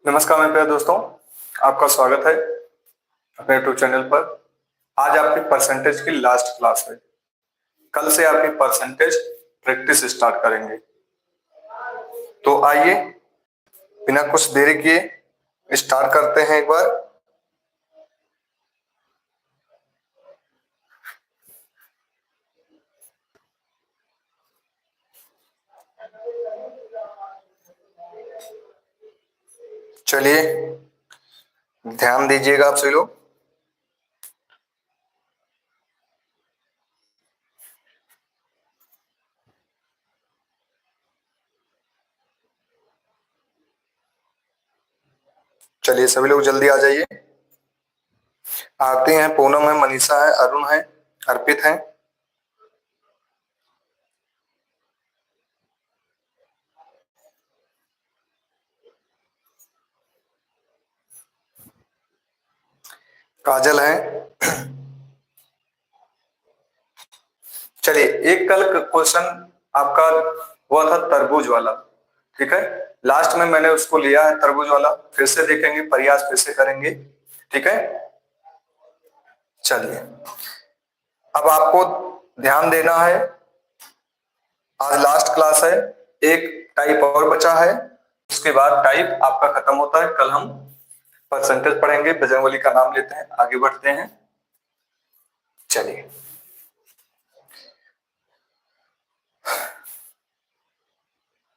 नमस्कार मेरे प्यारे दोस्तों, आपका स्वागत है अपने यूट्यूब चैनल पर। आज आपकी परसेंटेज की लास्ट क्लास है। कल से आपकी परसेंटेज प्रैक्टिस स्टार्ट करेंगे। तो आइए बिना कुछ देरी किए स्टार्ट करते हैं एक बार। चलिए ध्यान दीजिएगा आप सभी लोग। चलिए सभी लोग जल्दी आ जाइए। आरती हैं, पूनम है, मनीषा है, अरुण है, अर्पित है। काजल है। चलिए एक कल क्वेश्चन आपका हुआ था तरबूज वाला, ठीक है। लास्ट में मैंने उसको लिया है तरबूज वाला, फिर से देखेंगे, प्रयास फिर से करेंगे, ठीक है। चलिए अब आपको ध्यान देना है। आज लास्ट क्लास है, एक टाइप और बचा है, उसके बाद टाइप आपका खत्म होता है। कल हम परसेंटेज पढ़ेंगे, बजरंगबली का नाम लेते हैं, आगे बढ़ते हैं। चलिए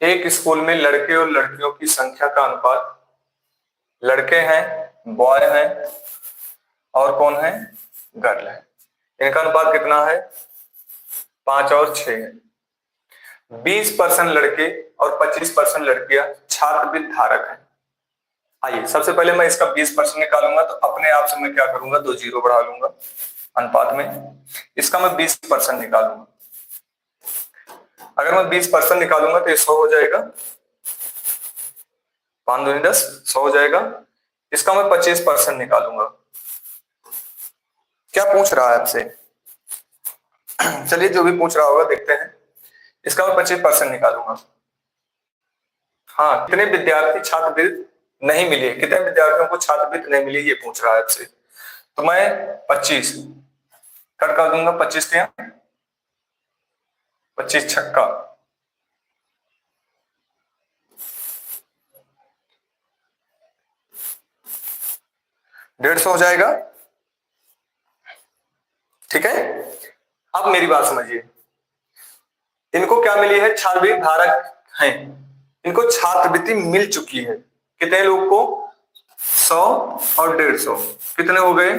एक स्कूल में लड़के और लड़कियों की संख्या का अनुपात, लड़के हैं, बॉय हैं और कौन है, गर्ल है। इनका अनुपात कितना है, 5 और 6 है। 20% लड़के और 25% लड़कियां छात्रवृत्ति धारक हैं। आइए सबसे पहले मैं इसका 20% निकालूंगा, तो अपने आप से मैं क्या करूंगा, 2 जीरो बढ़ा लूंगा अनुपात में। इसका मैं 20% निकालूंगा। अगर मैं 20% निकालूंगा तो ये 100 हो जाएगा, 5 दूनी 10, 100 हो जाएगा। इसका मैं 25% निकालूंगा। क्या पूछ रहा है आपसे? चलिए जो भी पूछ रहा होगा देखते हैं। इसका मैं 25% निकालूंगा। हाँ, कितने विद्यार्थी छात्रवृत्ति नहीं मिली है, कितने विद्यार्थियों को छात्रवृत्ति नहीं मिली, ये पूछ रहा है आपसे। तो मैं 25 कट कर दूंगा। 25 के 25 छक्का 150 हो जाएगा, ठीक है। अब मेरी बात समझिए, इनको क्या मिली है, छात्रवृत्ति धारक हैं, इनको छात्रवृत्ति मिल चुकी है। कितने लोग को, 100 और 150, कितने हो गए,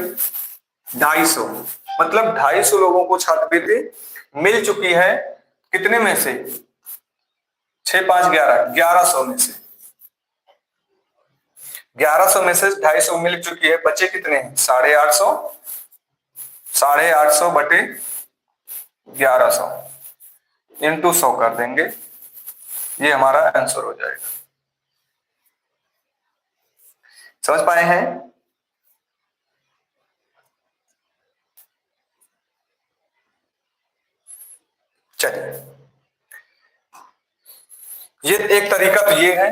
250। मतलब 250 लोगों को छात्रवृत्ति मिल चुकी है। कितने में से, 6 5 11, 1100 में से। 1100 में से 250 मिल चुकी है, बचे कितने हैं, 850। 850 बटे 1100 इंटू 100 कर देंगे, ये हमारा आंसर हो जाएगा। समझ पाए हैं? चलिए ये एक तरीका तो ये है।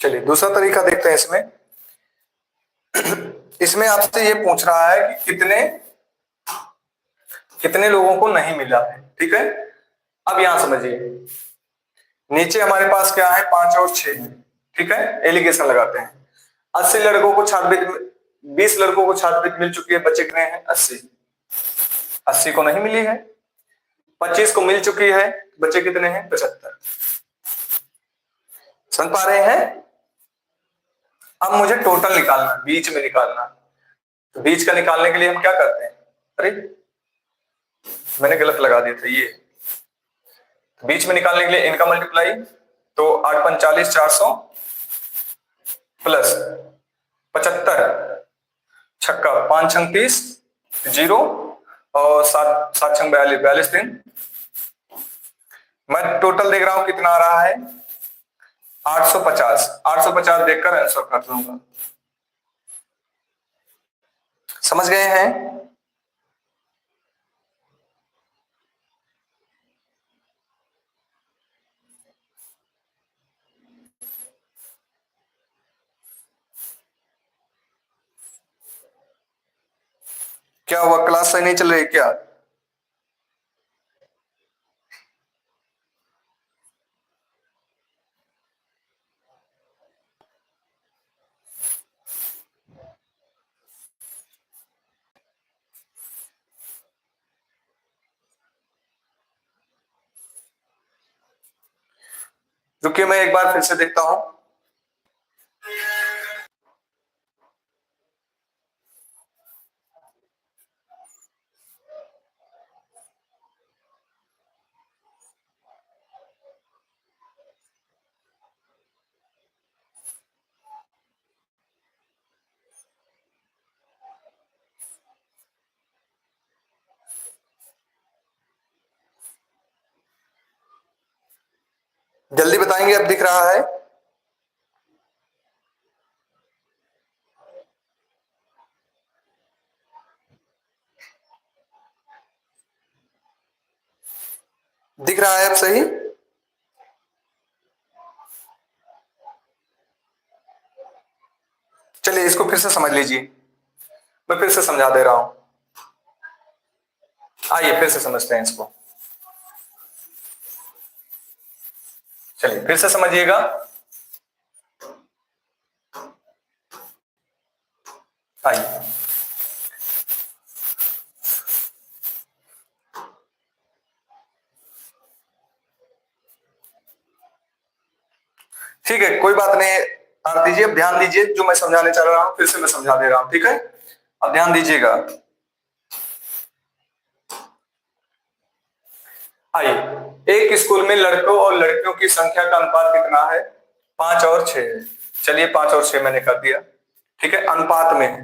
चलिए दूसरा तरीका देखते हैं। इसमें इसमें आपसे ये पूछ रहा है कि कितने कितने लोगों को नहीं मिला है, ठीक है। अब यहां समझिए, नीचे हमारे पास क्या है, 5 और 6 है, ठीक है। एलिगेशन लगाते हैं। 80 लड़कों को छात्रवृत्ति, 20 लड़कों को छात्रवृत्ति मिल चुकी है, बच्चे कितने हैं, 80। 80 को नहीं मिली है। 25 को मिल चुकी है, बच्चे कितने हैं, 75। समझ पा रहे हैं? अब मुझे टोटल निकालना, बीच में निकालना। तो बीच का निकालने के लिए हम क्या करते हैं, अरे मैंने गलत लगा दिया था ये। बीच में निकालने के लिए इनका मल्टीप्लाई, तो 8 पंच 40, 400 प्लस 75, छक्का 5 छंग 30, 0 और 7 7 छंग 42, 42 दिन। मैं टोटल देख रहा हूं कितना आ रहा है, 850। 850 देखकर आंसर कर लूंगा। समझ गए हैं? क्या हुआ, क्लास सही नहीं चल रही क्या? रुकिए, मैं एक बार फिर से देखता हूं। जल्दी बताएंगे, अब दिख रहा है? दिख रहा है अब सही? चलिए इसको फिर से समझ लीजिए, मैं फिर से समझा दे रहा हूं। आइए फिर से समझते हैं इसको। चलिए फिर से समझिएगा। आइए, ठीक है, कोई बात नहीं। आप दीजिए, अब ध्यान दीजिए, जो मैं समझाने चल रहा हूं फिर से मैं समझा दे रहा हूं, ठीक है? अब ध्यान दीजिएगा। आइए, एक स्कूल में लड़कों और लड़कियों की संख्या का अनुपात कितना है? 5 और 6 है। चलिए 5 और 6 मैंने कर दिया, ठीक है, अनुपात में है।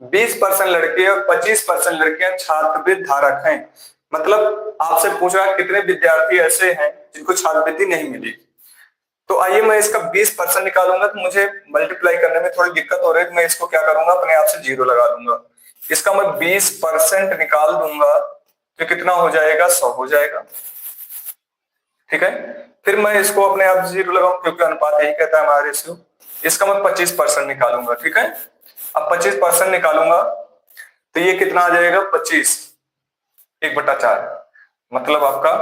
20% लड़के और 25% लड़कियां छात्रवृत्ति धारक हैं। मतलब आपसे पूछ रहा है कितने विद्यार्थी ऐसे हैं जिनको छात्रवृत्ति नहीं मिली। तो आइए मैं इसका 20% निकालूंगा, तो मुझे मल्टीप्लाई करने में थोड़ी दिक्कत हो रही है, तो मैं इसको क्या करूंगा, अपने आप से 0 लगा दूंगा। इसका मैं 20% निकाल दूंगा तो कितना हो जाएगा, 100 हो जाएगा, ठीक है। फिर मैं इसको अपने आप 0 लगाऊं क्योंकि अनुपात यही कहता है हमारा रेशियो। इसका मैं 25% निकालूंगा, ठीक है। अब 25% निकालूंगा तो ये कितना आ जाएगा, 25 1/4, मतलब आपका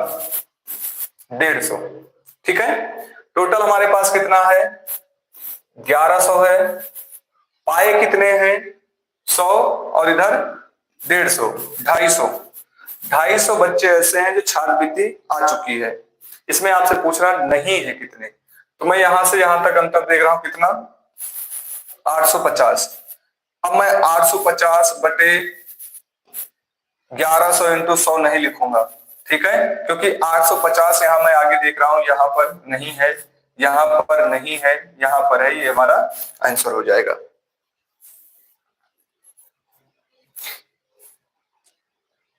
150, ठीक है। टोटल हमारे पास कितना है, 1100 है। पाए कितने हैं, 100, और इधर 150, 250। 250 बच्चे ऐसे हैं जो छात्रवृत्ति आ चुकी है। इसमें आपसे पूछ रहा नहीं है कितने, तो मैं यहां से यहां तक अंतर देख रहा हूं कितना, 850। अब मैं 850 बटे 1100 इंटू 100 नहीं लिखूंगा, ठीक है, क्योंकि 850 यहां मैं आगे देख रहा हूं, यहां पर नहीं है, यहां पर नहीं है, यहां पर है, ये हमारा आंसर हो जाएगा।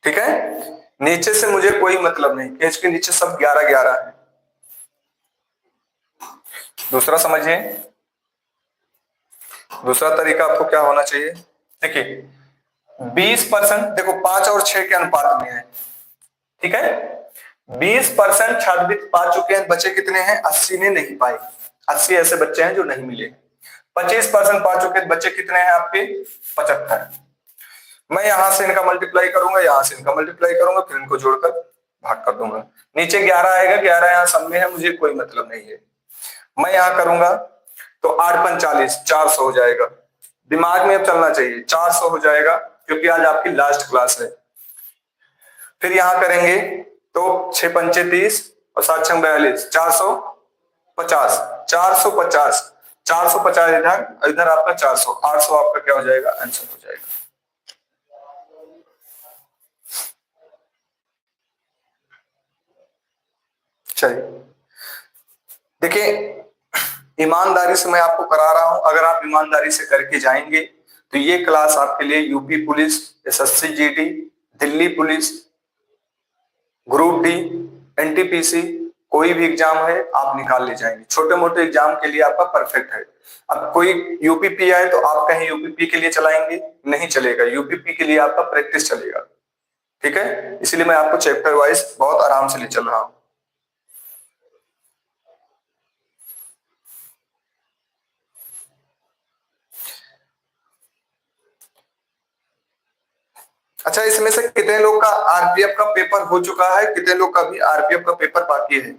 ठीक है, नीचे से मुझे कोई मतलब नहीं, पेज के नीचे सब 11 11 है। दूसरा समझिए, दूसरा तरीका आपको क्या होना चाहिए, देखिए 20%, देखो 5 और 6 के अनुपात में है, ठीक है। 20% छात्रवृत्ति पा चुके हैं, बचे कितने हैं, 80 ने नहीं पाए। 80 ऐसे बच्चे हैं जो नहीं मिले। 25% पा चुके, बच्चे कितने हैं आपके, 75। मैं यहां से इनका मल्टीप्लाई करूंगा, यहां से इनका मल्टीप्लाई करूंगा, फिर इनको जोड़कर भाग कर दूंगा। नीचे 11 आएगा, 11 यहां सब में है, मुझे कोई मतलब नहीं है। मैं यहां करूंगा तो 8×5 = 400 हो जाएगा। दिमाग में अब चलना चाहिए, 400 हो जाएगा क्योंकि आज आपकी लास्ट क्लास है। फिर यहां करेंगे तो 6×5 = 30 और 7×6 = 42, 450, 450, 450 इधर, इधर आपका 400, 800 आपका क्या हो जाएगा, आंसर हो जाएगा। चलिए देखिए, ईमानदारी से मैं आपको करा रहा हूं, अगर आप ईमानदारी से करके जाएंगे तो ये क्लास आपके लिए UP police, SSC GD, Delhi police, group D, NTPC, कोई भी एग्जाम है आप निकाल ले जाएंगे। छोटे मोटे एग्जाम के लिए आपका परफेक्ट है। अब कोई यूपीपी आए तो आप कहीं यूपीपी के लिए चलाएंगे, नहीं चलेगा। यूपीपी के लिए आपका प्रैक्टिस चलेगा, ठीक है। इसलिए मैं आपको चैप्टर वाइज बहुत आराम से ले चल रहा हूं। अच्छा, इसमें से कितने लोग का आरपीएफ का पेपर हो चुका है, कितने लोग का भी आरपीएफ का पेपर बाकी है?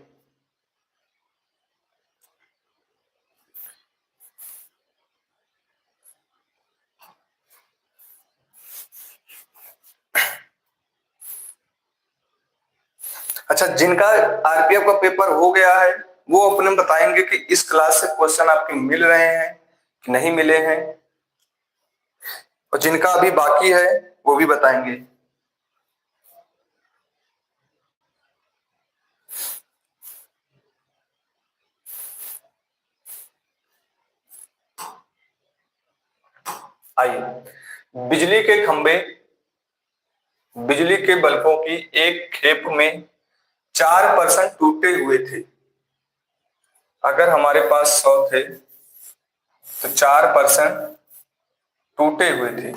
अच्छा, जिनका आरपीएफ का पेपर हो गया है वो अपने बताएंगे कि इस क्लास से क्वेश्चन आपके मिल रहे हैं कि नहीं मिले हैं, और जिनका अभी बाकी है वो भी बताएंगे। आइए, बिजली के खंभे, बिजली के बल्बों की एक खेप में 4% टूटे हुए थे। अगर हमारे पास 100 थे तो 4% टूटे हुए थे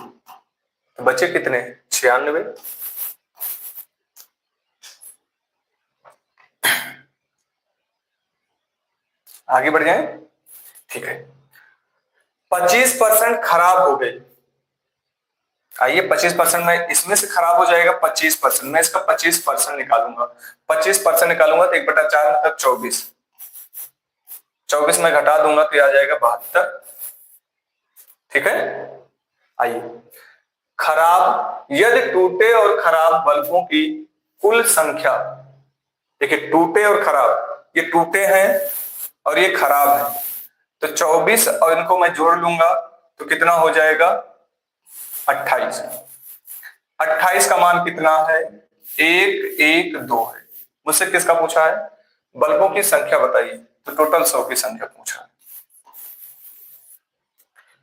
तो बचे कितने? 96। आगे बढ़ जाए, ठीक है। 25% खराब हो गए। आइए, 25% में इसमें से खराब हो जाएगा 25%, मैं इसका 25% निकालूंगा। 25% निकालूंगा तो 1/4 मतलब 24। 24 में घटा दूंगा तो आ जाएगा 72, ठीक है। आइए, खराब, यदि टूटे और खराब बल्बों की कुल संख्या, देखिए टूटे और खराब, ये टूटे हैं और ये खराब है, तो 24 और इनको मैं जोड़ लूंगा तो कितना हो जाएगा? 28। 28 का मान कितना है? 1 1 2 है। मुझसे किसका पूछा है? बल्बों की संख्या बताइए, तो टोटल 100 की संख्या पूछा है।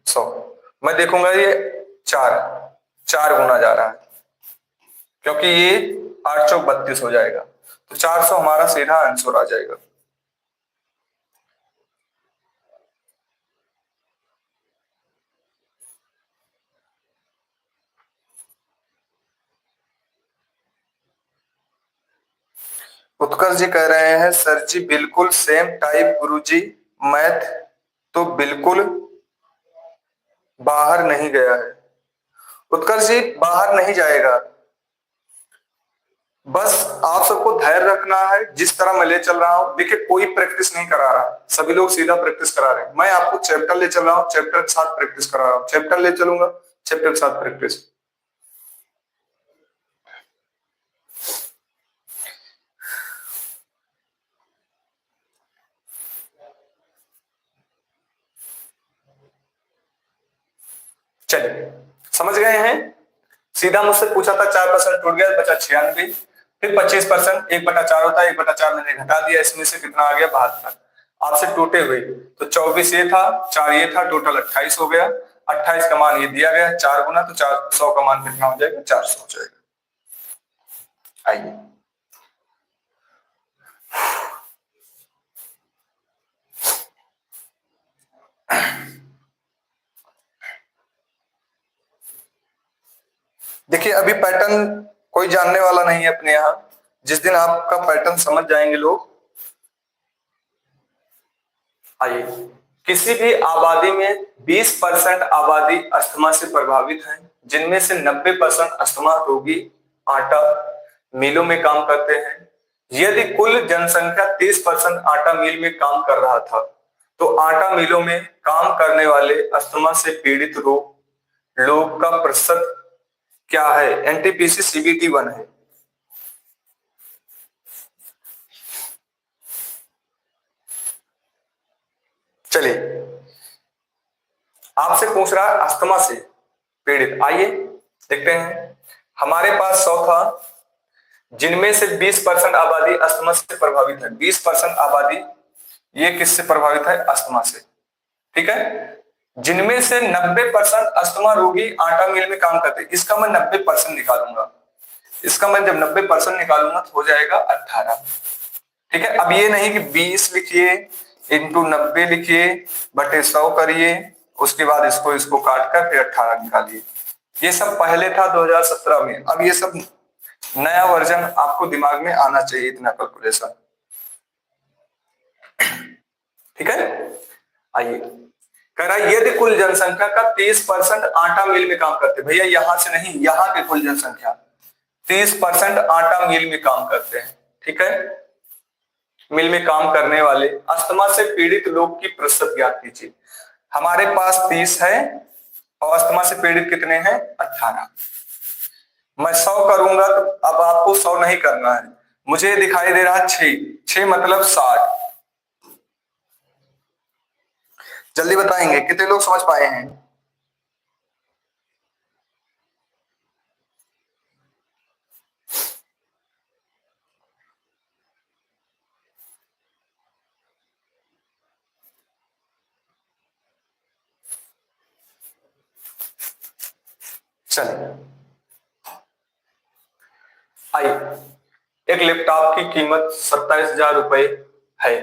100 मैं देखूंगा ये 4 गुना जा रहा है, क्योंकि ये 8 चौक 32 हो जाएगा, तो 400 हमारा सीधा आंसर आ जाएगा। उत्कर्ष जी कह रहे हैं सर जी बिल्कुल सेम टाइप गुरुजी, मैथ तो बिल्कुल बाहर नहीं गया है। उत्कर्ष जी बाहर नहीं जाएगा, बस आप सबको धैर्य रखना है। जिस तरह मैं ले चल रहा हूं, देखिए कोई प्रैक्टिस नहीं करा रहा, सभी लोग सीधा प्रैक्टिस करा रहे हैं। मैं आपको चैप्टर ले चल रहा हूं, चैप्टर के साथ प्रैक्टिस करा रहा हूं। चैप्टर ले चलूंगा, चैप्टर के साथ प्रैक्टिस। चलिए, समझ गए हैं? सीधा मुझसे पूछा था 4% टूट गया, बचा 96। फिर 25% 1/4 होता है, 1/4 मैंने घटा दिया, इसमें से कितना आ गया? 72। आपसे टूटे हुए तो 24 ये था, 4 ये था, टोटल 28 हो गया। 28 का मान ये दिया गया 4 गुना, तो 400 का मान कितना हो जाएगा? 400 हो जाएगा। आइए, देखिए अभी पैटर्न कोई जानने वाला नहीं है अपने यहाँ। जिस दिन आपका पैटर्न समझ जाएंगे लोग। आइए, किसी भी आबादी में 20% आबादी अस्थमा से प्रभावित है, जिनमें से 90% अस्थमा रोगी आटा मिलों में काम करते हैं। यदि कुल जनसंख्या 30% आटा मिल में काम कर रहा था, तो आटा मिलों में काम करने वाले अस्थमा से पीड़ित लोग का प्रतिशत क्या है? एनटीपीसी सीबीटी 1 है। चलिए, आपसे पूछ रहा है अस्थमा से पीड़ित। आइए देखते हैं, हमारे पास 100 था, जिनमें से 20% आबादी अस्थमा से प्रभावित है। 20% आबादी ये किससे प्रभावित है? अस्थमा से। ठीक है, जिनमें से 90% अस्थमा रोगी आटा मिल में काम करते हैं। इसका मैं 90% निकालूंगा, इसका मैं जब 90% निकालूंगा तो हो जाएगा 18। ठीक है, अब ये नहीं कि 20 लिखिए इंटू 90 लिखिए बटे 100 करिए, उसके बाद इसको इसको काट कर फिर 18 निकालिए। ये सब पहले था 2017 में, अब ये सब नया वर्जन आपको दिमाग में आना चाहिए, इतना कैलकुलेशन। ठीक है, आइए, कह रहा है यदि कुल जनसंख्या का 30% आटा मिल में काम करते, भैया यहां से नहीं, यहां की कुल जनसंख्या 30% आटा मिल में काम करते हैं। ठीक है, मिल में काम करने वाले अस्थमा से पीड़ित लोग की प्रतिशत ज्ञात कीजिए। हमारे पास 30 है और अस्थमा से पीड़ित कितने हैं? 18। मैं 100 करूंगा तो अब आपको 100 नहीं करना है, मुझे दिखाई दे रहा है 6 मतलब 60। जल्दी बताएंगे कितने लोग समझ पाए हैं? चलिए, आइए, एक लैपटॉप की कीमत 27,000 रुपए है।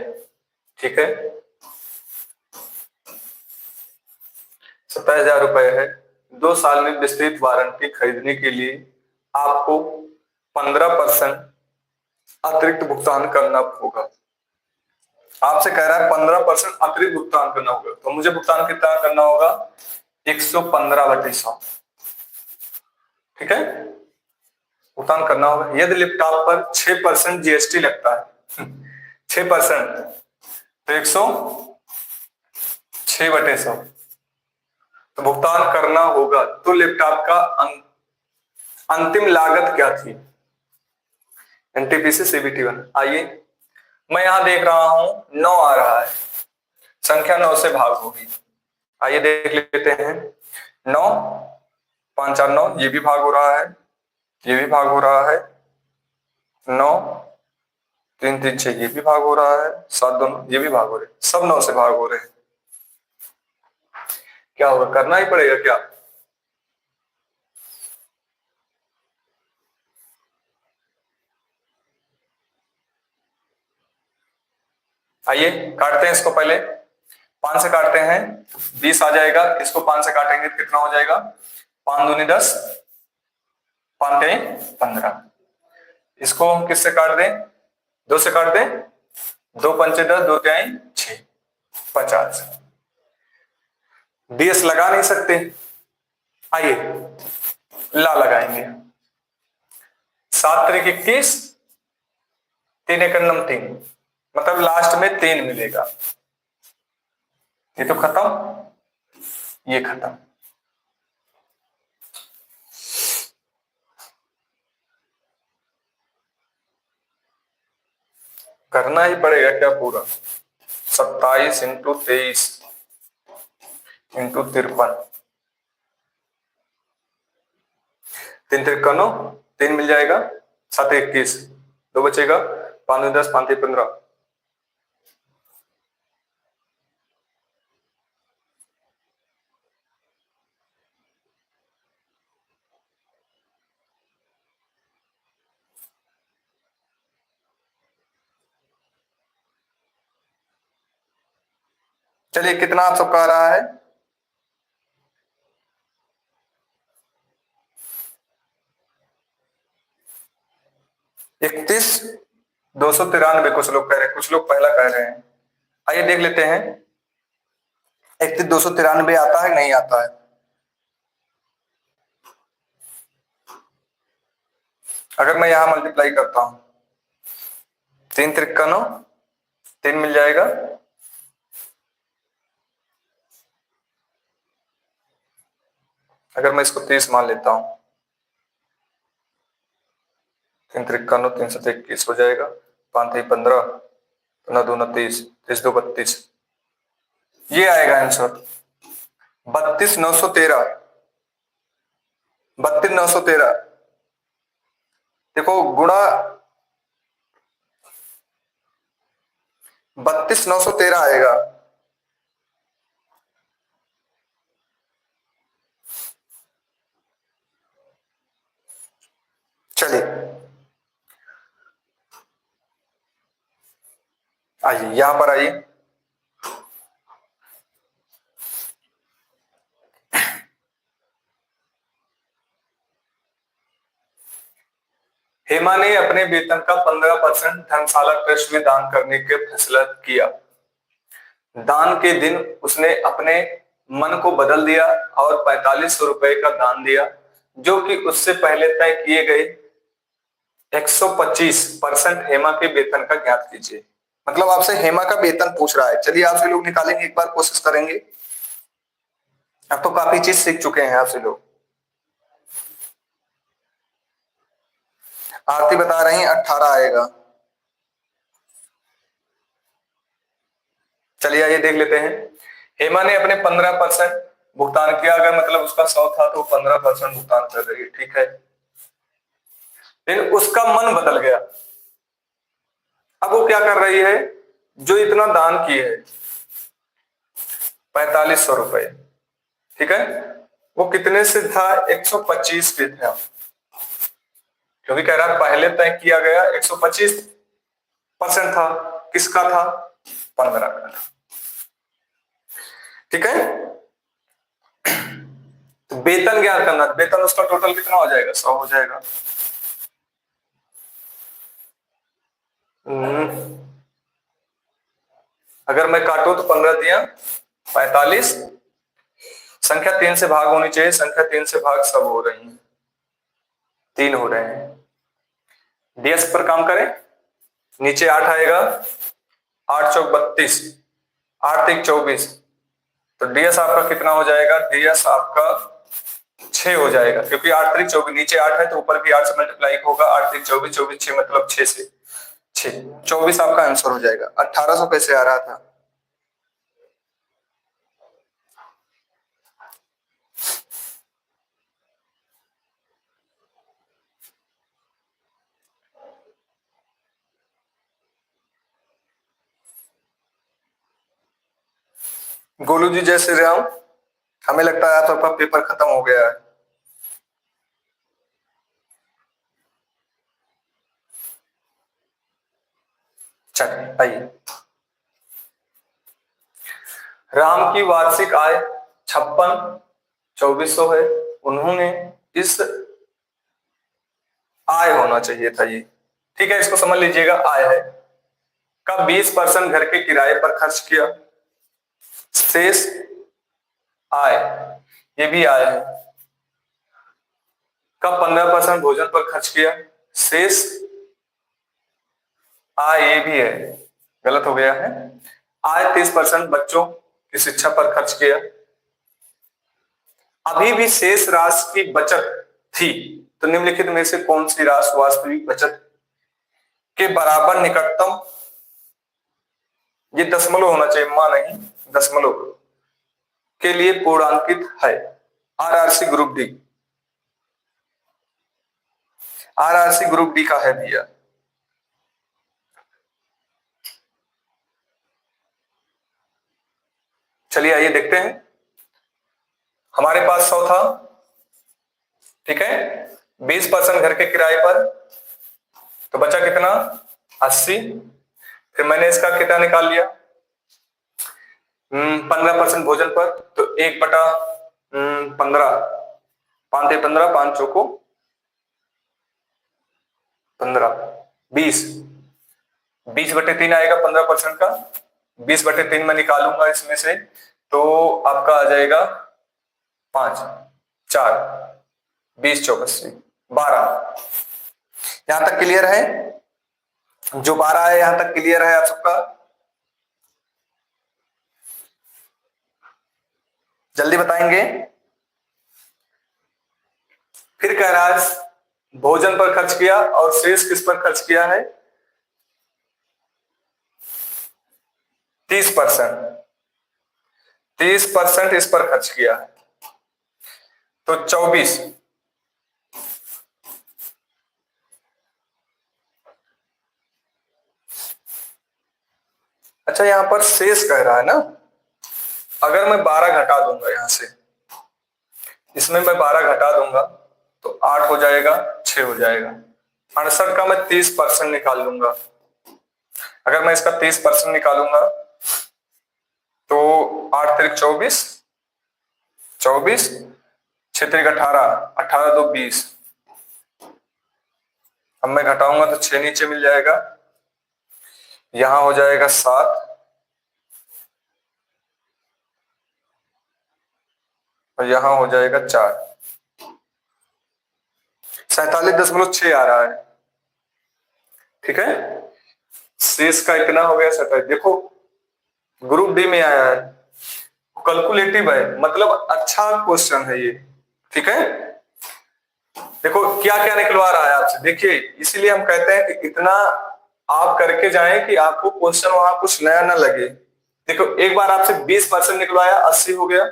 ठीक है, 27,000 रुपए है। 2 साल में विस्तृत वारंटी खरीदने के लिए आपको 15% अतिरिक्त भुगतान करना होगा। आपसे कह रहा है 15% अतिरिक्त भुगतान करना होगा, तो मुझे भुगतान कितना करना होगा? 115/100। ठीक है, भुगतान करना होगा। यदि लैपटॉप पर 6% जीएसटी लगता है 6%, तो 106/100 तो भुगतान करना होगा। तो लैपटॉप का अंतिम लागत क्या थी? NTPC CBT1। आइए, मैं यहां देख रहा हूं 9 आ रहा है, संख्या 9 से भाग होगी। आइए देख लेते हैं। 9 5 4 9, ये भी भाग हो रहा है, ये भी भाग हो रहा है। 9 3 3 6, ये भी भाग हो रहा है। 7 दोनों, ये भी भाग हो रहे हैं, सब 9 से भाग हो रहे हैं। क्या होगा? करना ही पड़ेगा क्या? आइए काटते हैं इसको, पहले 5 से काटते हैं 20 आ जाएगा, इसको 5 से काटेंगे तो कितना हो जाएगा? 5 दूनी 10, 5 तिहाई 15। इसको हम किससे काट दें? 2 से काट दें, 2 पंचे 10, 2 तिहाई 6, 50। डीएस लगा नहीं सकते, आइए ला लगाएंगे। 7 त्रिक 21, 3 एकड़ 3, मतलब लास्ट में 3 मिलेगा। ये तो खत्म, ये खत्म। करना ही पड़ेगा क्या पूरा? 27 इंटू 23 इंटू 53, 3 तिरकनो 3 मिल जाएगा, 7 21, 2 बचेगा, 5 10, 5 15। चलिए, कितना आप सबका आ रहा है? इकतीस 293 कुछ लोग कह रहे हैं, कुछ लोग पहला कह रहे हैं। आइए देख लेते हैं, 31 293 आता है नहीं आता है? अगर मैं यहां मल्टीप्लाई करता हूं, 3 तिरकनो 3 मिल जाएगा, अगर मैं इसको 30 मान लेता हूं, 3 तिरकनो 3 7 21 हो जाएगा, 5 3 15, 15 2 29, 30 2 32, ये आएगा आंसर 32,913। 32,913, देखो गुणा 32,913 आएगा। चलिए आइए यहां पर आइए। हेमा ने अपने वेतन का 15% धर्मशाला ट्रस्ट में दान करने के फैसला किया। दान के दिन उसने अपने मन को बदल दिया और 4500 रुपए का दान दिया, जो कि उससे पहले तय किए गए 125% हेमा के वेतन का ज्ञात कीजिए। मतलब आपसे हेमा का वेतन पूछ रहा है। चलिए आपसे लोग निकालेंगे, एक बार कोशिश करेंगे। अब तो काफी चीज सीख चुके हैं आपसे लोग। आरती बता रही हैं 18 आएगा। चलिए आइए देख लेते हैं। हेमा ने अपने 15% भुगतान किया। अगर मतलब उसका 100 था तो 15% भुगतान कर रही है, ठीक है। लेकिन उसका मन बदल गया। अब वो क्या कर रही है, जो इतना दान किए है 4500 रुपए, ठीक है, वो कितने से था, 125 पे था। क्योंकि कह रहा पहले तय किया गया 125% था। किसका था, 15 का था, ठीक है। तो वेतन ज्ञात करना, वेतन उसका टोटल कितना हो जाएगा, 100 हो जाएगा। अगर मैं काटू तो 15 दिया 45, संख्या 3 से भाग होनी चाहिए, संख्या 3 से भाग सब हो रही है, 3 हो रहे हैं। डीएस पर काम करें, नीचे 8 आएगा, 8 चौक 32, 8 3 24, तो डीएस आपका कितना हो जाएगा, डीएस आपका 6 हो जाएगा। क्योंकि 8 3 24, नीचे 8 है तो ऊपर भी 8 से मल्टीप्लाई होगा। 8 3 24, 24 6 मतलब 6 से 6, 24 आपका आंसर हो जाएगा। 1800 कैसे आ रहा था। गोलू जी जय श्री राम। हमें लगता है आपका पेपर खत्म हो गया है। चलिए आइए। राम की वार्षिक आय 56,2400 है। उन्होंने इस आय होना चाहिए था ये, ठीक है, इसको समझ लीजिएगा आय है, का 20% घर के किराए पर खर्च किया। शेष आय, ये भी आय है, का 15% भोजन पर खर्च किया। शेष आय, ये भी है, गलत हो गया है। आय 30% बच्चों की शिक्षा पर खर्च किया। अभी भी शेष राशि की बचत थी, तो निम्नलिखित में से कौन सी राशि वास्तविक बचत के बराबर निकटतम, ये दशमलव होना चाहिए, मां नहीं, दशमलव के लिए पूर्णांकित है। RRC group D, RRC group D का है दिया। चलिए आइए देखते हैं। हमारे पास 100 था, ठीक है, 20% घर के किराए पर, तो बचा कितना, 80। फिर मैंने इसका कितना निकाल लिया, 15% भोजन पर, तो 1/15, 5 15, 5 चौको 15, 20, 20/3 आएगा 15% का। 20/3 में निकालूंगा इसमें से, तो आपका आ जाएगा 5 4, 20 चौक 80, 12। यहां तक क्लियर है, जो 12 है यहां तक क्लियर है आप सबका। जल्दी बताएंगे। फिर कह रहा है भोजन पर खर्च किया, और शेष किस पर खर्च किया है, 30%, 30% इस पर खर्च किया है, तो 24। अच्छा यहाँ पर शेष कह रहा है ना, अगर मैं 12 घटा दूंगा यहां से, इसमें मैं 12 घटा दूंगा तो 8 हो जाएगा, 6 हो जाएगा। 68 का मैं 30% निकाल लूंगा। अगर मैं इसका 30% निकालूंगा तो 8 तिरिक 24, 24, 6 तिरिक 18, 18 दो 20। अब मैं घटाऊंगा तो 6 नीचे मिल जाएगा, यहां हो जाएगा 7 और यहां हो जाएगा 4। 47.6 आ रहा है। ठीक है, शेष का इतना हो गया 27। देखो ग्रुप डी में आया है, कैलकुलेटिव है, मतलब अच्छा क्वेश्चन है ये। ठीक है, देखो क्या क्या निकलवा रहा है आपसे, देखिए इसीलिए हम कहते हैं कि इतना आप करके जाएं कि आपको क्वेश्चन वहां कुछ नया ना लगे। देखो एक बार आपसे 20% निकलवाया, 80 हो गया,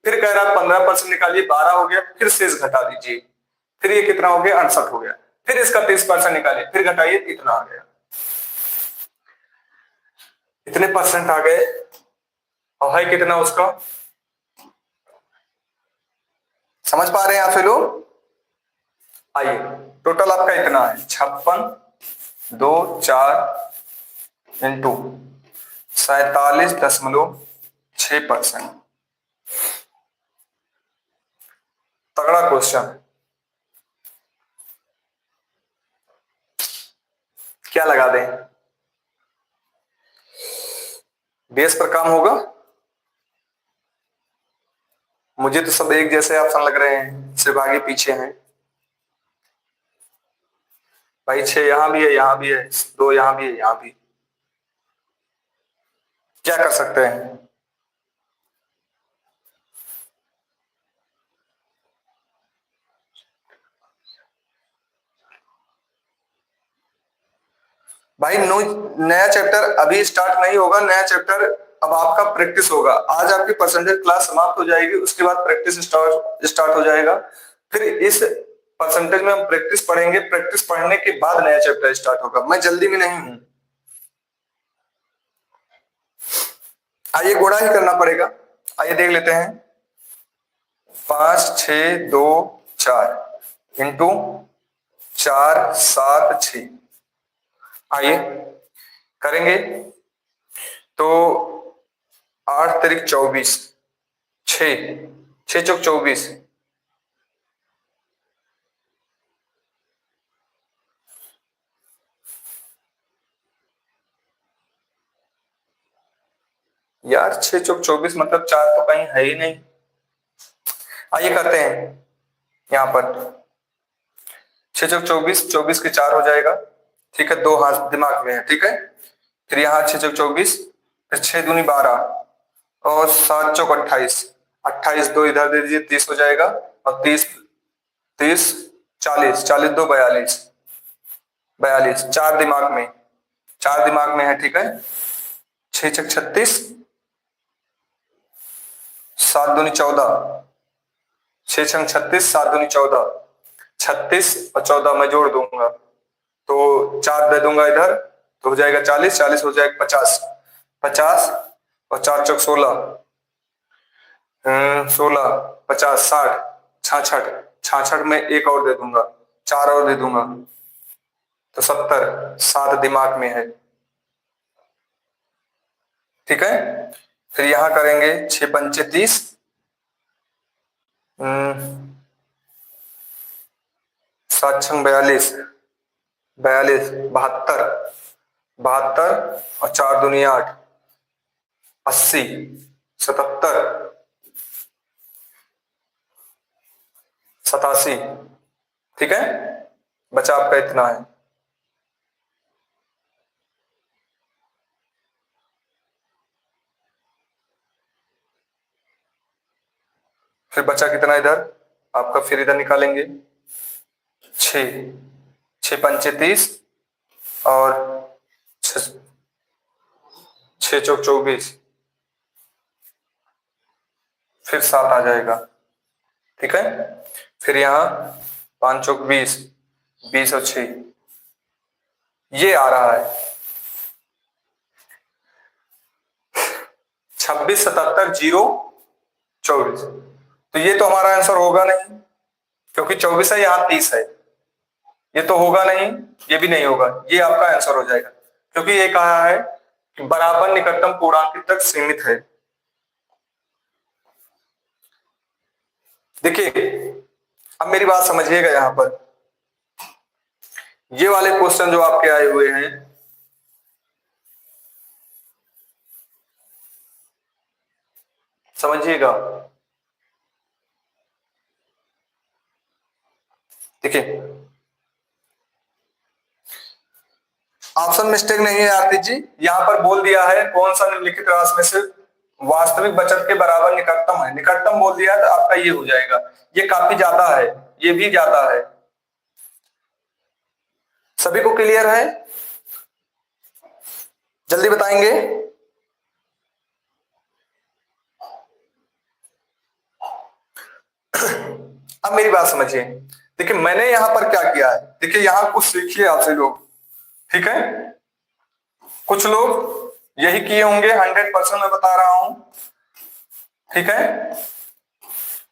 फिर कह रहा 15% निकालिए, 12 हो गया, फिर शेष घटा दीजिए, फिर ये कितना हो गया, 68 हो गया, फिर इसका 30% निकालिए, फिर घटाइए, इतना आ गया, इतने परसेंट आ गए। और है कितना उसका, समझ पा रहे हैं आप लोग? आइए, टोटल आपका इतना है 56.24 इंटू 47.6%। तगड़ा क्वेश्चन, क्या लगा दें, बेस पर काम होगा। मुझे तो सब एक जैसे ऑप्शन लग रहे हैं, सिर्फ आगे पीछे हैं। भाई 6 यहां भी है, यहां भी है, 2 यहां भी है, यहां भी। क्या कर सकते हैं, भाई नया चैप्टर अभी स्टार्ट नहीं होगा, नया चैप्टर अब आपका प्रैक्टिस होगा। आज आपकी परसेंटेज क्लास समाप्त हो जाएगी, उसके बाद प्रैक्टिस स्टार्ट हो जाएगा। फिर इस परसेंटेज में हम प्रैक्टिस पढ़ेंगे, प्रैक्टिस पढ़ने के बाद नया चैप्टर स्टार्ट होगा। मैं जल्दी में नहीं हूं, आइए गुणा ही करना पड़ेगा। आइए देख लेते हैं, 5, 6, 2, 4 इंटू 4, 7, 6। आइए करेंगे तो 8 तिरिक 24, 6, 6 चौक 24, यार 6 चौक 24 मतलब 4 तो कहीं है ही नहीं। आइए करते हैं, यहां पर 6 चौक 24, 24 के 4 हो जाएगा। ठीक है, 2 हाथ दिमाग में है। ठीक है, फिर यहाँ 6 चौक 24, फिर 6 दूनी 12 और 7 चौक 28, 28 दो इधर दे दीजिए, 30 हो जाएगा। और 30, 30, 40, 40 दो 42, 42 4 दिमाग में, 4 दिमाग में है। ठीक है, 6 चक 36, 7 दूनी 14, 6 छंग 36, 7 दूनी 14, 36 और 14 मैं जोड़ दूंगा तो 4 दे दूंगा इधर तो हो जाएगा 40, 40 हो जाएगा 50, 50 और 4 चौक 16, 16, 50, 60, 66, 66 में एक और दे दूंगा, 4 और दे दूंगा तो 70, 7 दिमाग में है। ठीक है, फिर यहां करेंगे 6 पंचे 30, 7 छंग 42, 42, 72, 72 और 4 दूनी 8, 80, 77, 87। ठीक है, बचा आपका इतना है। फिर बचा कितना इधर आपका, फिर इधर निकालेंगे 6, 6 पंचे 30 और 6 चौक 24, फिर 7 आ जाएगा। ठीक है, फिर यहाँ 5 चौक 20, 20 और 6 ये आ रहा है। 26, 77, 0, 24। तो ये तो हमारा आंसर होगा नहीं, क्योंकि 24 है, यहाँ 30 है। ये तो होगा नहीं, ये भी नहीं होगा, ये आपका आंसर हो जाएगा, क्योंकि ये कहा है कि बराबर निकटतम पूर्णांक तक सीमित है। देखिए, अब मेरी बात समझिएगा, यहां पर ये वाले क्वेश्चन जो आपके आए हुए हैं, समझिएगा। देखिए, ऑप्शन मिस्टेक नहीं है आरती जी, यहां पर बोल दिया है कौन सा निम्नलिखित राशि में से वास्तविक बचत के बराबर निकटतम है। निकटतम बोल दिया तो आपका ये हो जाएगा। ये काफी ज्यादा है, ये भी ज्यादा है। सभी को क्लियर है? जल्दी बताएंगे। अब मेरी बात समझिए। देखिए, मैंने यहां पर क्या किया है, देखिए यहां कुछ सीखिए आपसे लोग, ठीक है? कुछ लोग यही किए होंगे, 100% मैं बता रहा हूं, ठीक है?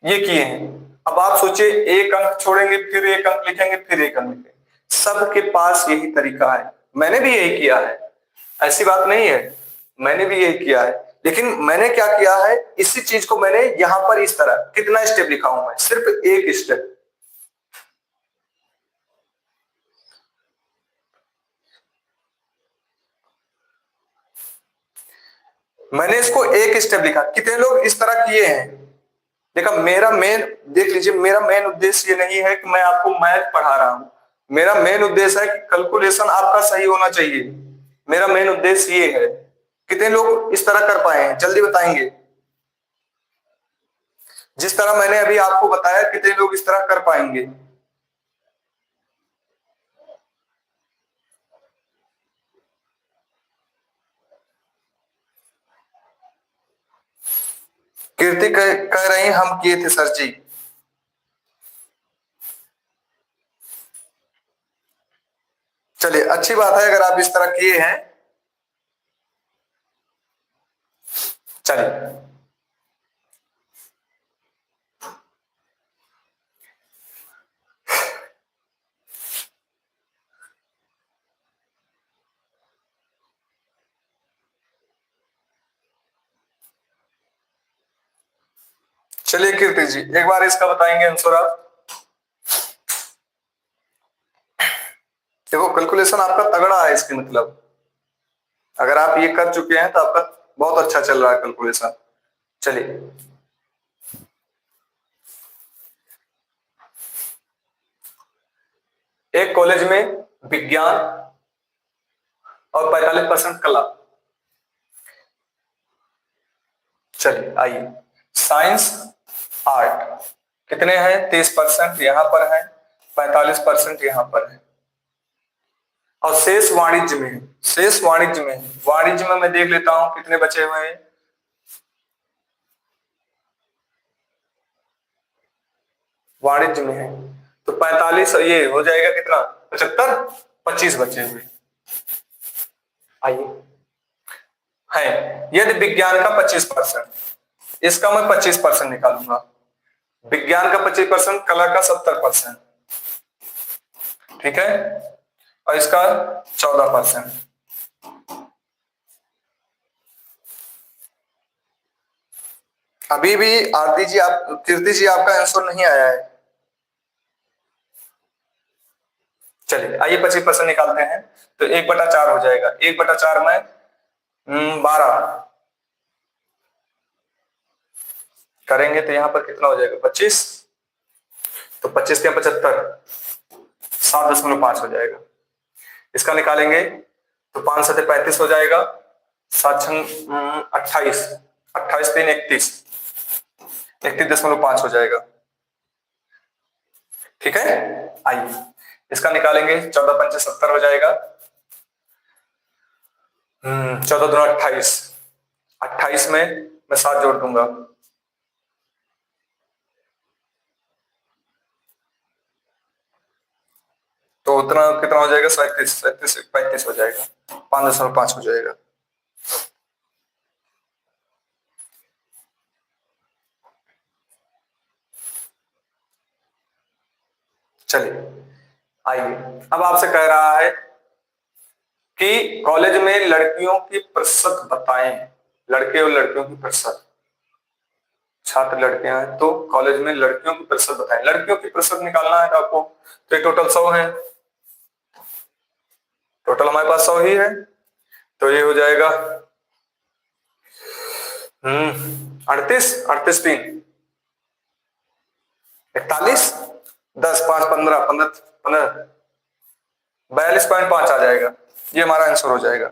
ये किए हैं। अब आप सोचिए, एक अंक छोड़ेंगे, फिर एक अंक लिखेंगे, फिर एक अंक लिखेंगे। सबके पास यही तरीका है, मैंने भी यही किया है, ऐसी बात नहीं है, मैंने भी यही किया है। लेकिन मैंने क्या किया है, इसी चीज को मैंने यहां पर इस तरह, कितना स्टेप लिखा हूं मैं, सिर्फ एक स्टेप। मैंने इसको एक स्टेप लिखा, कितने लोग इस तरह किए हैं? देखा, मेरा मेन, देख लीजिए, मेरा मेन उद्देश्य ये नहीं है कि मैं आपको मैथ पढ़ा रहा हूं। मेरा मेन उद्देश्य है कि कैलकुलेशन आपका सही होना चाहिए। मेरा मेन उद्देश्य ये है। कितने लोग इस तरह कर पाए हैं, जल्दी बताएंगे? जिस तरह मैंने अभी आपको बताया, कितने लोग इस तरह कर पाएंगे? कीर्ति कह रही हैं, हम किए थे सर जी। चलिए, अच्छी बात है अगर आप इस तरह किए हैं। चलिए, चलिए कीर्ति जी, एक बार इसका बताएंगे आंसर आप। देखो, कैलकुलेशन आपका तगड़ा है, इसके मतलब अगर आप ये कर चुके हैं तो आपका बहुत अच्छा चल रहा है कैलकुलेशन। चलिए, एक कॉलेज में विज्ञान और 45% कला। चलिए आइए, साइंस, आर्ट कितने हैं? 30% यहां पर है, 45% यहां पर है, और शेष वाणिज्य में है। शेष वाणिज्य में है। वाणिज्य में मैं देख लेता हूं कितने बचे हुए हैं। वाणिज्य में है तो 45, ये हो जाएगा कितना, 75, 25 बचे हुए। आइए, है, यदि विज्ञान का 25%, इसका मैं 25% निकालूंगा। विज्ञान का 25%, कला का 70%, ठीक है, और इसका 14%। अभी भी आरती जी, आप, कीर्ति जी, आपका आंसर नहीं आया है। चलिए आइए, 25% निकालते हैं, तो 1/4 हो जाएगा। 1/4 में 12 करेंगे तो यहाँ पर कितना हो जाएगा, 25। तो 25 के 75, 7.5 हो जाएगा। इसका निकालेंगे तो 5 7 35 हो जाएगा, 7 6 28, 28 3 31, 31.5 हो जाएगा, ठीक है। आइए, इसका निकालेंगे, 14 5 70 हो जाएगा। 14 2 28, 28 में मैं 7 जोड़ दूंगा, तो उतना कितना हो जाएगा, 37 37 35 हो जाएगा, 5.5 हो जाएगा। चलिए आइए, अब आपसे कह रहा है कि कॉलेज में लड़कियों की प्रतिशत बताएं, लड़के और लड़कियों की प्रतिशत, छात्र लड़कियां हैं तो कॉलेज में लड़कियों की प्रतिशत बताएं। लड़कियों की प्रतिशत निकालना है आपको, तो ये टोटल 100 है, टोटल हमारे पास 100 ही है, तो ये हो जाएगा 38, 38 3 41, 10 5 15 15 15 42.5 आ जाएगा, ये हमारा आंसर हो जाएगा।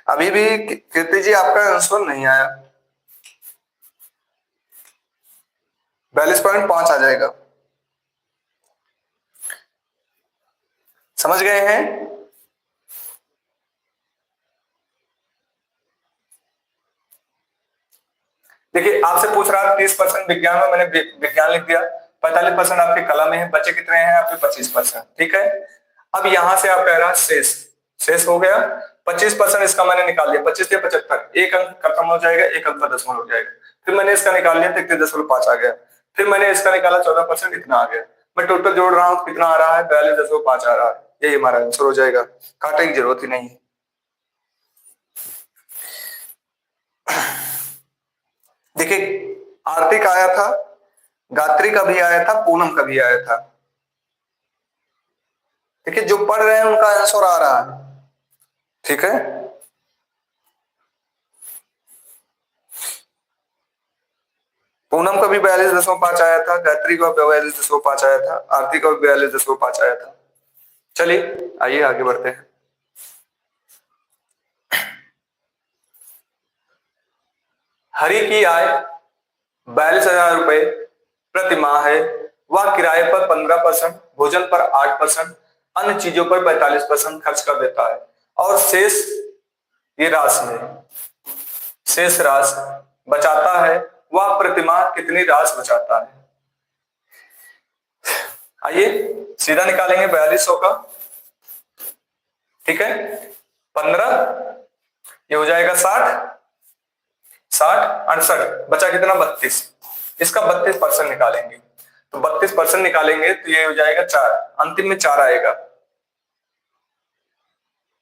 अभी भी कीर्ति जी आपका आंसर नहीं आया, 42.5 आ जाएगा, समझ गए हैं? देखिए आपसे पूछ रहा है 30% विज्ञान में, मैंने विज्ञान लिख दिया, 45% आपके कला में है, बचे कितने हैं आपके 25%, ठीक है। अब यहां से आप कह रहा है शेष, शेष हो गया 25%, इसका मैंने निकाल दिया, 25 से 75, एक अंक खत्म हो जाएगा, एक अंक का दशमलव हो जाएगा, फिर मैंने इसका निकाल लिया तो 31.5 आ गया, फिर मैंने इसका निकाला 14%, इतना आ गया, मैं टोटल जोड़ रहा हूं कितना आ रहा है, 42.5 आ रहा है, यही हमारा आंसर हो जाएगा, काटने की जरूरत ही नहीं है। देखिए आरती का आया था, गायत्री का भी आया था, पूनम का भी आया था, देखिए जो पढ़ रहे हैं उनका आंसर आ रहा है, ठीक है। पूनम का भी 42.5 आया था, गायत्री का 42.5 आया था, आरती का भी 42.5 आया था। चलिए आइए आगे बढ़ते हैं। हरि की आय 42,000 रुपए प्रति माह है, वह किराए पर 15%, भोजन पर 8%, अन्य चीजों पर 45% खर्च कर देता है, और शेष ये राशि है, शेष राशि बचाता है, वह प्रतिमाह कितनी राशि बचाता है? आइए सीधा निकालेंगे 4200 का, ठीक है, 15 ये हो जाएगा 60, 68, बचा कितना 32, इसका 32% निकालेंगे, तो 32% निकालेंगे तो ये हो जाएगा 4, अंतिम में 4 आएगा,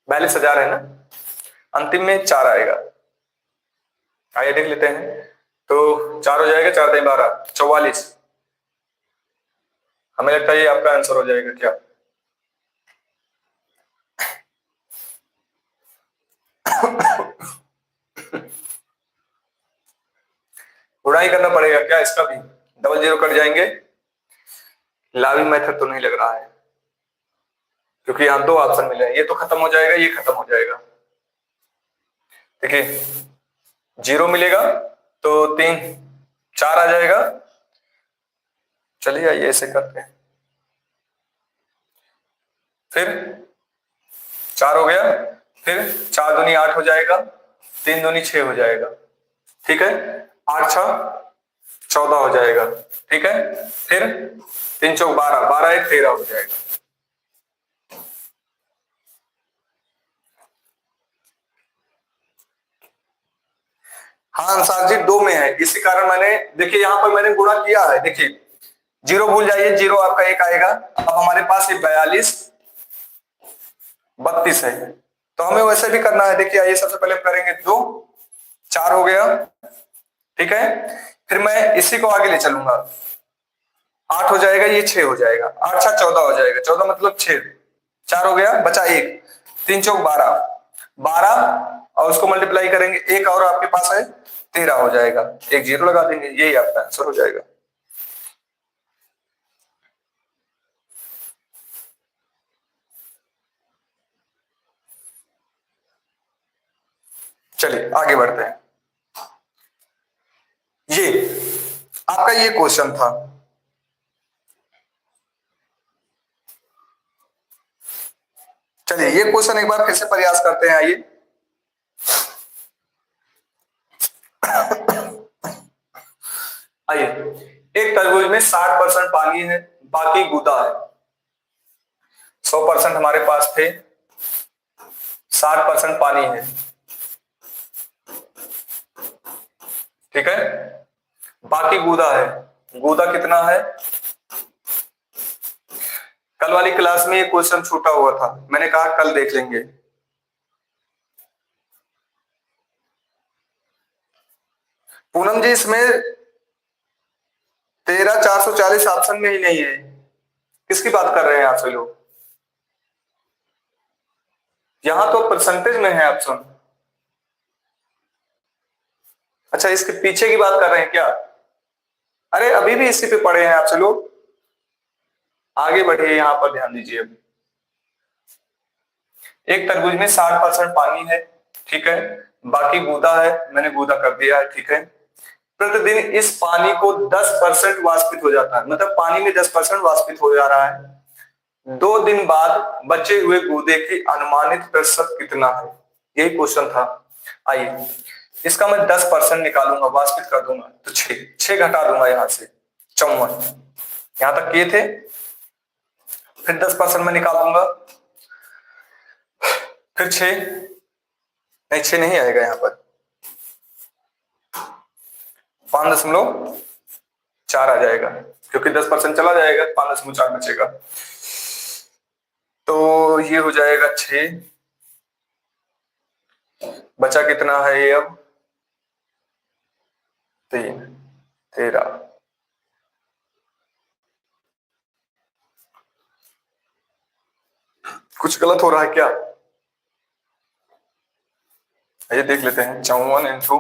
42,000 है ना, अंतिम में 4 आएगा, आइए देख लेते हैं, तो 4 हो जाएगा, 4 12 44, हमें लगता है ये आपका आंसर हो जाएगा क्या? गुणा ही करना पड़ेगा क्या इसका भी, डबल जीरो कट जाएंगे, लावी मेथड तो नहीं लग रहा है, क्योंकि यहां 2 ऑप्शन मिले हैं, ये तो खत्म हो जाएगा, ये खत्म हो जाएगा, देखिए 0 मिलेगा तो 3 4 आ जाएगा, चलिए आइए ऐसे करते हैं, फिर 4 हो गया, फिर 4 दूनी 8 हो जाएगा, 3 दूनी 6 हो जाएगा, ठीक है, 8 6 14 हो जाएगा, ठीक है, फिर 3 चौक 12, 12 1 13 हो जाएगा। हाँ अंसार जी 2 में है, इसी कारण मैंने, देखिए यहां पर मैंने गुणा किया है, देखिए 0 भूल जाइए, 0 आपका 1 आएगा, अब हमारे पास ये 42 32 है, तो हमें वैसे भी करना है, देखिए आइए सबसे पहले हम करेंगे 2 4 हो गया, ठीक है, फिर मैं इसी को आगे ले चलूंगा, 8 हो जाएगा, ये 6 हो जाएगा, 8 6 14 हो जाएगा, 14 मतलब 6, 4 हो गया, बचा 1, 3 चौक 12, 12 और उसको मल्टीप्लाई करेंगे, एक और आपके पास है 13 हो जाएगा, एक 0 लगा देंगे, यही आपका आंसर हो जाएगा। चलिए आगे बढ़ते हैं, ये आपका ये क्वेश्चन था, चलिए ये क्वेश्चन एक बार फिर से प्रयास करते हैं, आइए आइए, एक तरबूज में 60% पानी है, बाकी गूदा है, 100% हमारे पास थे, 60% पानी है, ठीक है, बाकी गूदा है, गूदा कितना है कल वाली क्लास में ये क्वेश्चन छूटा हुआ था, मैंने कहा कल देख लेंगे। पूनम जी इसमें 13,440 ऑप्शन में ही नहीं है, किसकी बात कर रहे हैं आप सभी लोग? यहां तो परसेंटेज में है ऑप्शन। अच्छा इसके पीछे की बात कर रहे हैं क्या? अरे अभी भी इसी पे पड़े हैं आप सब लोग, आगे बढ़िए, यहां पर ध्यान दीजिए। अभी एक तरबूज में 60% पानी है, ठीक है, बाकी गूदा है, मैंने गूदा कर दिया है, ठीक है। प्रतिदिन इस पानी को 10% वाष्पित हो जाता है, मतलब पानी में 10% वाष्पित हो जा रहा है। 2 दिन बाद बचे हुए गूदे की अनुमानित प्रतिशत कितना है? यही क्वेश्चन था। आइए इसका मैं 10% निकालूंगा, वाष्पित कर दूंगा, तो 6 घटा दूंगा यहां से, 54 यहां तक किए थे, फिर 10% में निकाल दूंगा, फिर 6 नहीं, 6 नहीं आएगा यहाँ पर, 5.4 आ जाएगा, क्योंकि 10% चला जाएगा, 5.4 बचेगा, तो ये हो जाएगा 6। बचा कितना है ये अब? 3, 13। कुछ गलत हो रहा है क्या? ये देख लेते हैं, 54 इंटू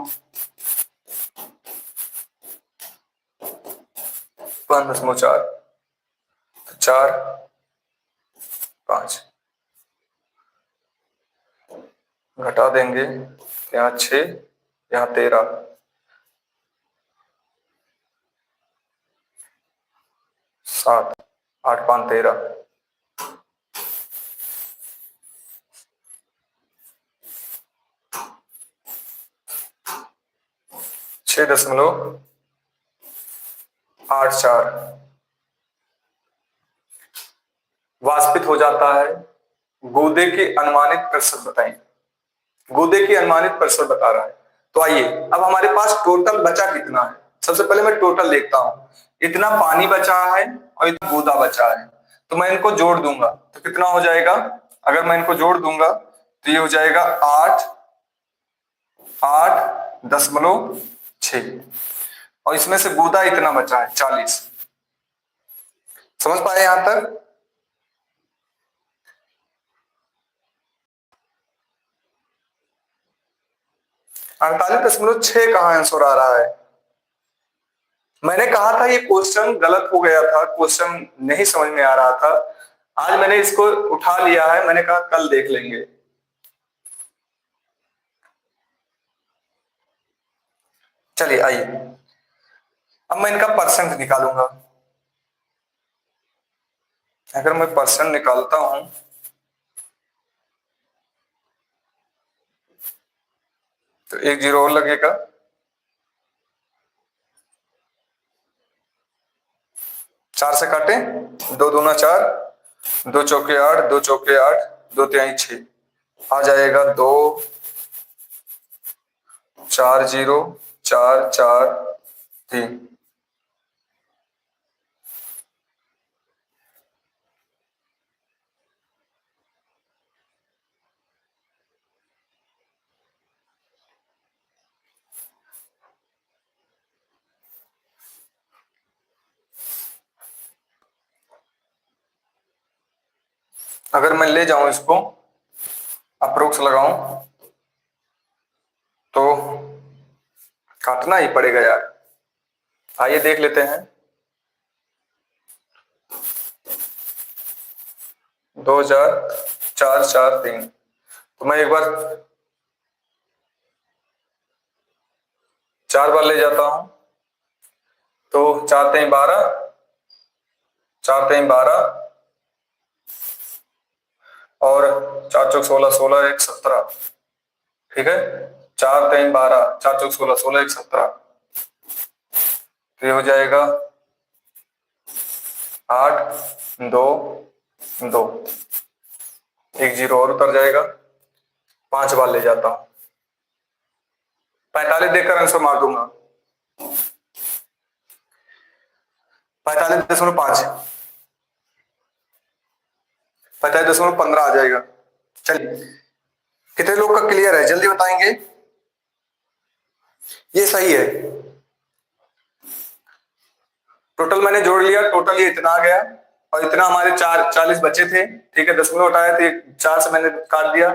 5.4, 4, 5 घटा देंगे, यहाँ 6, यहाँ 13, 7, 8, 5, 13, 6.84 वाष्पित हो जाता है। गूदे की अनुमानित प्रतिशत बताएं, गूदे की अनुमानित प्रतिशत बता रहा है। तो आइए अब हमारे पास टोटल बचा कितना है, सबसे पहले मैं टोटल देखता हूं, इतना पानी बचा है और इतना गूदा बचा है, तो मैं इनको जोड़ दूंगा तो कितना हो जाएगा? अगर मैं इनको जोड़ दूंगा तो ये हो जाएगा 8.6, और इसमें से गूदा इतना बचा है 40। समझ पाए यहां तक? अड़तालीस दशमलव छह कहां आंसर आ रहा है? मैंने कहा था ये क्वेश्चन गलत हो गया था, क्वेश्चन नहीं समझ में आ रहा था, आज मैंने इसको उठा लिया है, मैंने कहा कल देख लेंगे। चलिए आइए अब मैं इनका परसेंट निकालूंगा। अगर मैं परसेंट निकालता हूं तो एक जीरो और लगेगा, 4 से काटे, 2 दूना 4, 2 चौके 8, 2 चौके 8, 2 तिहाई 6, आ जाएगा 2, 4, 0, 4, 4, 3। अगर मैं ले जाऊं इसको, अप्रोक्स लगाऊं, तो काटना ही पड़ेगा यार। आइए देख लेते हैं, 2,443, तो मैं एक बार 4 बार ले जाता हूं, तो 4 3 12, 4 3 12, और 4 चौक 16, 16 1 17, ठीक है, 4 3 12, 4 चौक 16, 16 1 17, तो ये हो जाएगा 8 2 2, एक जीरो और उतर जाएगा, 5 बार ले जाता हूं, 45 देकर आंसर मार दूंगा, 45.5। 45.15 आ जाएगा। चलिए, कितने लोग का क्लियर है, जल्दी बताएंगे। ये सही है। टोटल मैंने जोड़ लिया, टोटल ये इतना आ गया और इतना हमारे 40 बचे थे। ठीक है, 10 उठाए थे, 4 से मैंने काट दिया,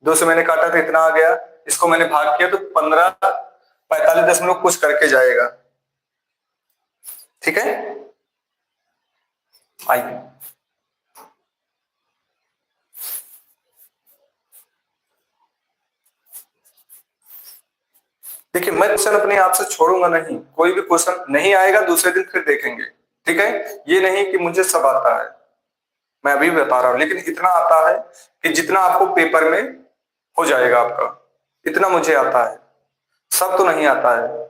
2 से मैंने काटा था, इतना आ गया। इसको मैंने भाग किया तो 15 45 कुछ करके जाएगा। ठीक है, आइए देखिए, मैं क्वेश्चन अपने आप से छोड़ूंगा नहीं, कोई भी क्वेश्चन नहीं आएगा दूसरे दिन फिर देखेंगे। ठीक है, ये नहीं कि मुझे सब आता है, मैं अभी बता रहा हूं, लेकिन इतना आता है कि जितना आपको पेपर में हो जाएगा आपका, इतना मुझे आता है, सब तो नहीं आता है।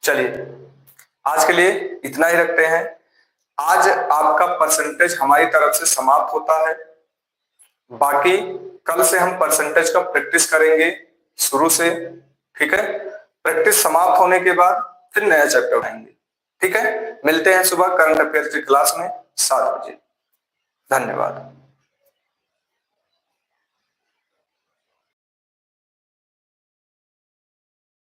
चलिए, आज के लिए इतना ही रखते हैं। आज आपका परसेंटेज हमारी तरफ से समाप्त होता है। बाकी कल से हम परसेंटेज का प्रैक्टिस करेंगे शुरू से। ठीक है, प्रैक्टिस समाप्त होने के बाद फिर नया चैप्टर उठाएंगे। ठीक है, मिलते हैं सुबह करंट अफेयर्स की क्लास में 7 बजे। धन्यवाद।